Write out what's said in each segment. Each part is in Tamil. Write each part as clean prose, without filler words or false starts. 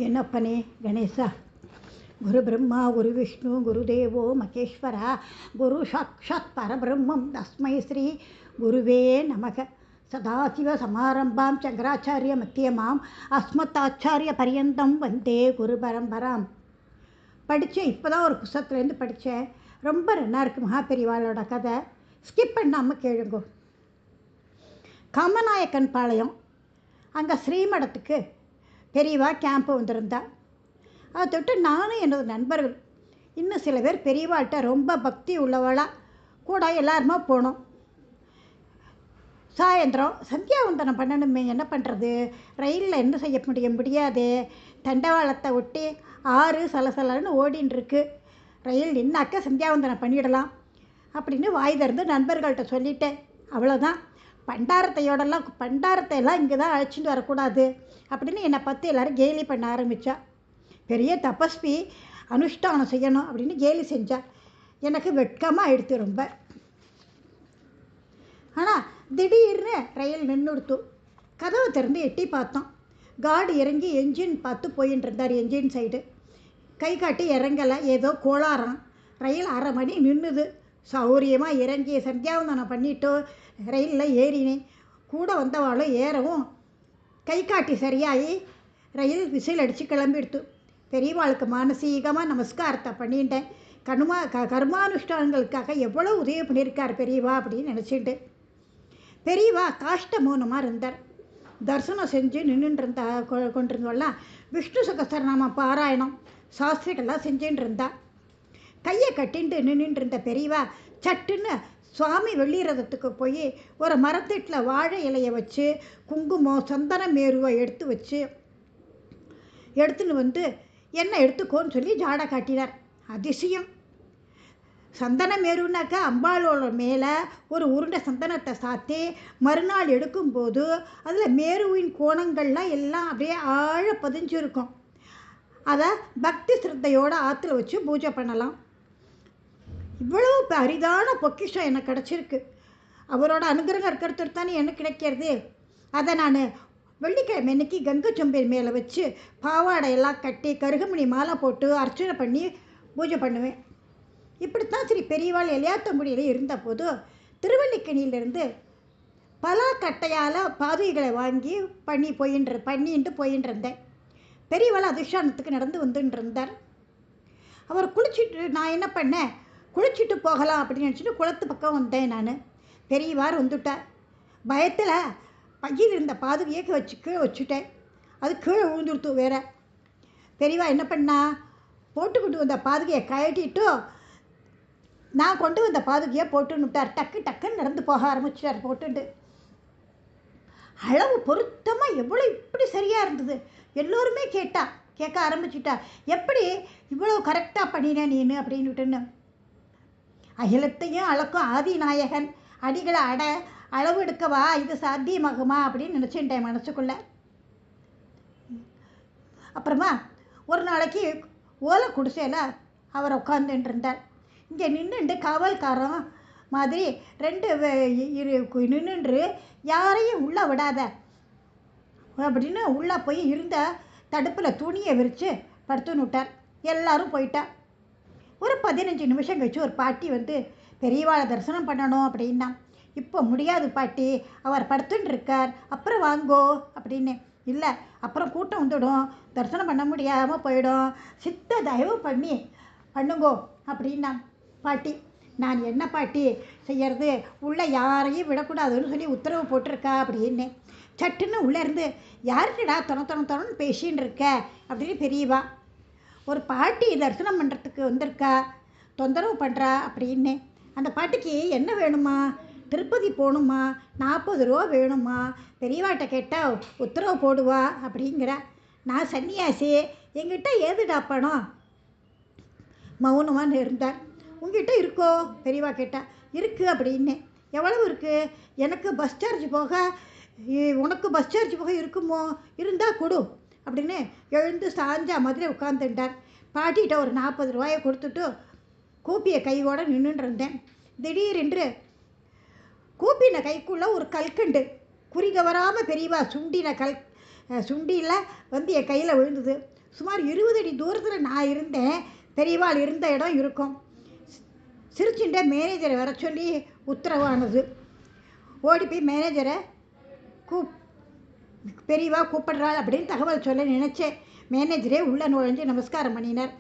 ಏನಪ್ಪನೇ ಗಣೇಶ ಗುರು ಬ್ರಹ್ಮ ಗುರು ವಿಷ್ಣು ಗುರುದೇವೋ ಮಹೇಶ್ವರ ಗುರು ಸಾಕ್ಷಾತ್ ಪರಬ್ರಹ್ಮಂ ತಸ್ಮೈ ಶ್ರೀ ಗುರುವೇ ನಮಃ. சதாசிவ சமாரம்பாம் சங்கராச்சாரிய மத்தியமாம் அஸ்மத்தாச்சாரிய பரியந்தம் வந்தே குரு பரம்பராம். படித்தேன், இப்போ தான் ஒரு புஸ்தகத்துலேருந்து படித்தேன். ரொம்ப நல்லா இருக்குது மகாபெரிவாளோட கதை. ஸ்கிப் பண்ணாமல் கேளுங்கோ. காமநாயக்கன் பாளையம், அங்கே ஸ்ரீமடத்துக்கு பெரியவா கேம்ப்பு வந்திருந்தா. அதை தொட்டு நானும் எனது நண்பர்கள் இன்னும் சில பேர் பெரியவாள்கிட்ட ரொம்ப பக்தி உள்ளவளாக கூட எல்லாருமா போனோம். சாயந்தரம் சந்தியாவந்தனம் பண்ணணுமே, என்ன பண்ணுறது, ரயிலில் என்ன செய்ய முடியாது. தண்டவாளத்தை ஒட்டி ஆறு சலசலன்னு ஓடின்னு இருக்கு. ரயில் நின்னாக்க சந்தியாவந்தனம் பண்ணிடலாம் அப்படின்னு வாய் திறந்து நண்பர்கள்ட்ட சொல்லிட்டேன். அவ்வளோதான். பண்டாரத்தை எல்லாம் இங்கே தான் அழைச்சிட்டு வரக்கூடாது அப்படின்னு என்னை பற்றி எல்லோரும் கேலி பண்ண ஆரம்பித்தா. பெரிய தபஸ்வி, அனுஷ்டானம் செய்யணும் அப்படின்னு கேலி செஞ்சா. எனக்கு வெட்கமாக ஆயிடுத்து ரொம்ப. ஆனால் திடீர்னு ரயில் நின்றுடுத்து. கதவை திறந்து எட்டி பார்த்தோம். கார்டு இறங்கி என்ஜின் பார்த்து போயின்னு இருந்தார். என்ஜின் சைடு கை காட்டி இறங்கலை, ஏதோ கோளாறாம். ரயில் அரை மணி நின்றுது. சௌரியமாக இறங்கி சந்தியாவந்தனம் பண்ணிவிட்டு ரயிலில் ஏறினேன். கூட வந்தவாளும் ஏறவும் கை காட்டி சரியாகி ரயில் விசில் அடித்து கிளம்பிடுத்து. பெரியவாளுக்கு மானசீகமாக நமஸ்காரத்தை பண்ணிட்டேன். கர்மானுஷ்டானங்களுக்காக எவ்வளோ உதவி பண்ணியிருக்கார் பெரியவா அப்படின்னு நினச்சிட்டு. பெரியவா காஷ்ட மௌனமாக இருந்தார். தரிசனம் செஞ்சு நின்றுருந்தா. கொண்டிருந்தோம்லாம் விஷ்ணு சகஸ்ரநாம பாராயணம் சாஸ்திரிகள்லாம் செஞ்சுட்டு இருந்தா. கையை கட்டின்ட்டு நின்றுட்டு இருந்த பெரியவா சட்டுன்னு சுவாமி வெள்ளி ரதத்துக்கு போய் ஒரு மரத்தட்டில் வாழை இலையை வச்சு குங்குமம் சந்தன மேருவை எடுத்துன்னு வந்து என்ன எடுத்துக்கோன்னு சொல்லி ஜாடை காட்டினார். அதிசயம். சந்தன மேருனாக்கா அம்பாளோட மேலே ஒரு உருண்டை சந்தனத்தை சாத்தி மறுநாள் எடுக்கும்போது அதில் மேருவின் கோணங்கள்லாம் எல்லாம் அப்படியே ஆழ பதிஞ்சிருக்கும். அதை பக்தி சிரத்தையோடு ஆற்றுல வச்சு பூஜை பண்ணலாம். இவ்வளோ அரிதான பொக்கிஷம் எனக்கு கிடச்சிருக்கு. அவரோட அனுகிரகம் இருக்கிறது தானே எனக்கு கிடைக்கிறது. அதை நான் வெள்ளிக்கிழமை அன்னைக்கு கங்கை சொம்பின் மேலே வச்சு பாவாடையெல்லாம் கட்டி கருகமணி மாலை போட்டு அர்ச்சனை பண்ணி பூஜை பண்ணுவேன். இப்படித்தான் சரி பெரியவாள் எலியாத்தங்குடியில் இருந்தபோது திருவல்லிக்கணியிலேருந்து பலாக்கட்டையால் பாதுகைகளை வாங்கி பண்ணிட்டு போயின்னு இருந்தேன். பெரியவாள் அதிஷ்டானத்துக்கு நடந்து வந்துட்டு இருந்தார். அவர் குளிச்சுட்டு நான் என்ன பண்ணேன், குளிச்சுட்டு போகலாம் அப்படின்னு நினச்சிட்டு குளத்து பக்கம் வந்தேன். நான் பெரியவார் வந்துட்டார். பயத்தில் பையில் இருந்த பாதுகையை வச்சுட்டேன். அது கீழே விழுந்துடுத்து வேற. பெரியவா என்ன பண்ணா, போட்டுக்கிட்டு வந்த பாதுகையை கழட்டிட்டு நான் கொண்டு வந்த பாதுகையை போட்டுன்னு விட்டார். டக்குன்னு நடந்து போக ஆரம்பிச்சிட்டார் போட்டுட்டு. அளவு பொருத்தமாக எவ்வளோ இப்படி சரியாக இருந்தது. எல்லோருமே கேட்க ஆரம்பிச்சுட்டா, எப்படி இவ்வளோ கரெக்டாக பண்ணினேன் நீனு அப்படின்னுட்டுன்னு. அகிலத்தையும் அளக்கும் ஆதிநாயகன் அடிகளை அளவு எடுக்கவா இது சாத்தியமாகுமா அப்படின்னு நினச்சிட்டேன் மனசுக்குள்ளே. அப்புறமா ஒரு நாளைக்கு ஓலை குடிசையில் அவர் உட்காந்துட்டு இருந்தார். இங்கே நின்றுண்டு காவல்காரன் மாதிரி நின்றுன்று யாரையும் உள்ளே விடாத அப்படின்னு உள்ளே போய் இருந்த தடுப்பில் துணியை விரித்து படுத்துன்னு விட்டார். எல்லோரும் போயிட்டா. ஒரு 15 நிமிஷம் கழிச்சு ஒரு பாட்டி வந்து பெரியவாளை தரிசனம் பண்ணணும் அப்படின்னா. இப்போ முடியாது பாட்டி, அவர் படுத்துன்னு இருக்கார், அப்புறம் வாங்கோ அப்படின்னு. இல்லை, அப்புறம் கூட்டம் வந்துடும், தரிசனம் பண்ண முடியாமல் போயிடும், சித்த தயவு பண்ணுங்கோ அப்படின்னா. பாட்டி, நான் என்ன பாட்டி செய்யறது, உள்ளே யாரையும் விடக்கூடாதுன்னு சொல்லி உத்தரவு போட்டிருக்கா அப்படின்னு. சட்டுன்னு உள்ளேருந்து யாருக்குடா தொணன்னு பேசின்னு இருக்க அப்படின்னு பெரியவா. ஒரு பாட்டி தரிசனம் பண்ணுறதுக்கு வந்திருக்கா, தொந்தரவு பண்ணுறா அப்படின்னு. அந்த பாட்டிக்கு என்ன வேணுமா, திருப்பதி போகணுமா, 40 ரூபா வேணுமா, பெரியவாட்ட கேட்டால் உத்தரவு போடுவா அப்படிங்கிற. நான் சன்னியாசி, எங்கிட்ட ஏதுடா பணம். மௌனமாக இருந்தார். உங்ககிட்ட இருக்கோ பெரியவா கேட்டால். இருக்குது அப்படின்னு. எவ்வளவு இருக்குது, எனக்கு பஸ் சார்ஜ் போக, உனக்கு பஸ் சார்ஜ் போக இருக்குமோ, இருந்தால் கொடு அப்படின்னு எழுந்து சாஞ்சா மாதிரி உட்காந்துட்டார். பாட்டிகிட்ட ஒரு 40 ரூபாயை கொடுத்துட்டு கூப்பிய கையோடு நின்றுட்டு இருந்தேன். திடீரென்று கூப்பின கைக்குள்ளே ஒரு கல்கண்டு குறிக வராமல் பெரியவா சுண்டியில் வந்து என் கையில் விழுந்தது. சுமார் 20 அடி தூரத்தில் நான் இருந்தேன். பெரியவாள் இருந்த இடம் இருக்கும். சிரிச்சுட்டே மேனேஜரை வர சொல்லி உத்தரவானது. ஓடி போய் மேனேஜரை பெரியவா கூப்பிடுறாள் அப்படின்னு தகவல் சொல்ல நினச்சேன். மேனேஜரே உள்ளே நுழைஞ்சு நமஸ்காரம் பண்ணினார்.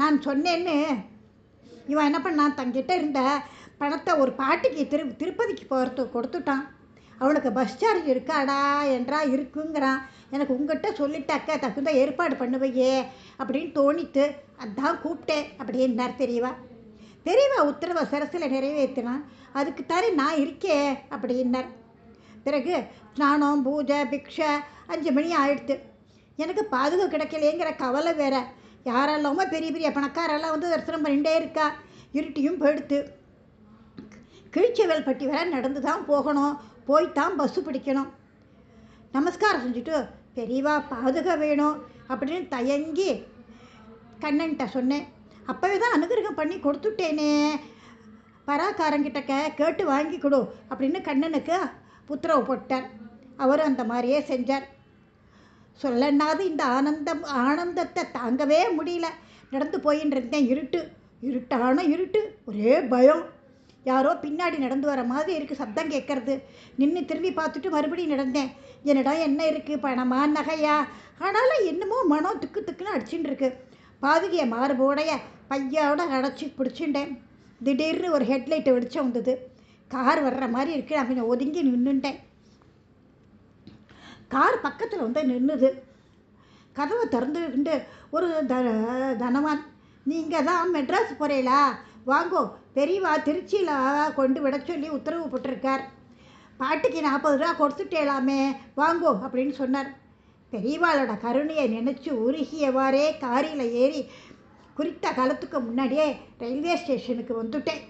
நான் சொன்னேன்னு இவன் என்ன பண்ணான், தங்கிட்ட இருந்த பணத்தை ஒரு பாட்டிக்கு திருப்பதிக்கு போகிறதுக்கு கொடுத்துட்டான். அவனுக்கு பஸ் சார்ஜ் இருக்காடா என்றா இருக்குங்கிறான். எனக்கு உங்ககிட்ட சொல்லிட்டாக்க தகுந்த ஏற்பாடு பண்ணுவையே அப்படின்னு தோணித்து, அதான் கூப்பிட்டேன் அப்படின்னார் பெரியவா. பெரியவா உத்தரவை சரசில் நிறைவேற்றினான். அதுக்குத்தானே நான் இருக்கேன் அப்படின்னார். பிறகு ஸ்நானம், பூஜை, பிக்ஷை 5 மணி ஆயிடுத்து. எனக்கு பாதுகா கிடைக்கலேங்கிற கவலை வேற. யாரெல்லாமோ பெரிய பெரிய பணக்காரெல்லாம் வந்து தரிசனம் பண்ணிகிட்டே இருக்கா. இருட்டியும் போயிடுத்து. கிழிச்சவேல்பட்டி வரை நடந்து தான் போகணும். போய்த்தான் பஸ்ஸு பிடிக்கணும். நமஸ்காரம் செஞ்சுட்டு பெரியவா பாதுகா வேணும் அப்படின்னு தயங்கி கண்ணன்கிட்ட சொன்னேன். அப்போவே தான் அனுகிரகம் பண்ணி கொடுத்துட்டேனே, பராக்காரங்கிட்ட கேட்டு வாங்கி கொடு அப்படின்னு கண்ணனுக்கு உத்தரவு போட்டார். அவரும் அந்த மாதிரியே செஞ்சார். சொல்லனாது இந்த ஆனந்தத்தை தாங்கவே முடியல. நடந்து போயின்னு இருந்தேன். இருட்டான இருட்டு, ஒரே பயம். யாரோ பின்னாடி நடந்து வர மாதிரி இருக்குது, சப்தம் கேட்கறது. நின்று திரும்பி பார்த்துட்டு மறுபடியும் நடந்தேன். என்னிடம் என்ன இருக்குது, பணமா நகையா? ஆனாலும் என்னமோ மனம் துக்கு துக்குன்னு அடிச்சுட்டு இருக்கு. பாதுகையை மாறுபோடைய பையோட அடைச்சி பிடிச்சிட்டேன். திடீர்னு ஒரு ஹெட்லைட்டை வெளிச்சம் வந்தது. கார் வர்ற மாதிரி இருக்குது. நான் கொஞ்சம் ஒதுங்கி நின்றுட்டேன். கார் பக்கத்தில் வந்து நின்றுது. கதவை திறந்துக்கிண்டு ஒரு தனவான், நீங்கள் தான் மெட்ராஸ் போகிறீங்களா? வாங்கோ, பெரியவா திருச்சியில் கொண்டு விட சொல்லி உத்தரவு போட்டிருக்கார். பாட்டுக்கு 40 ரூபா கொடுத்துட்டேலாமே, வாங்கோ அப்படின்னு சொன்னார். பெரியவாளோட கருணையை நினச்சி உருகியவாறே காரில் ஏறி குறித்த காலத்துக்கு முன்னாடியே ரயில்வே ஸ்டேஷனுக்கு வந்துட்டேன்.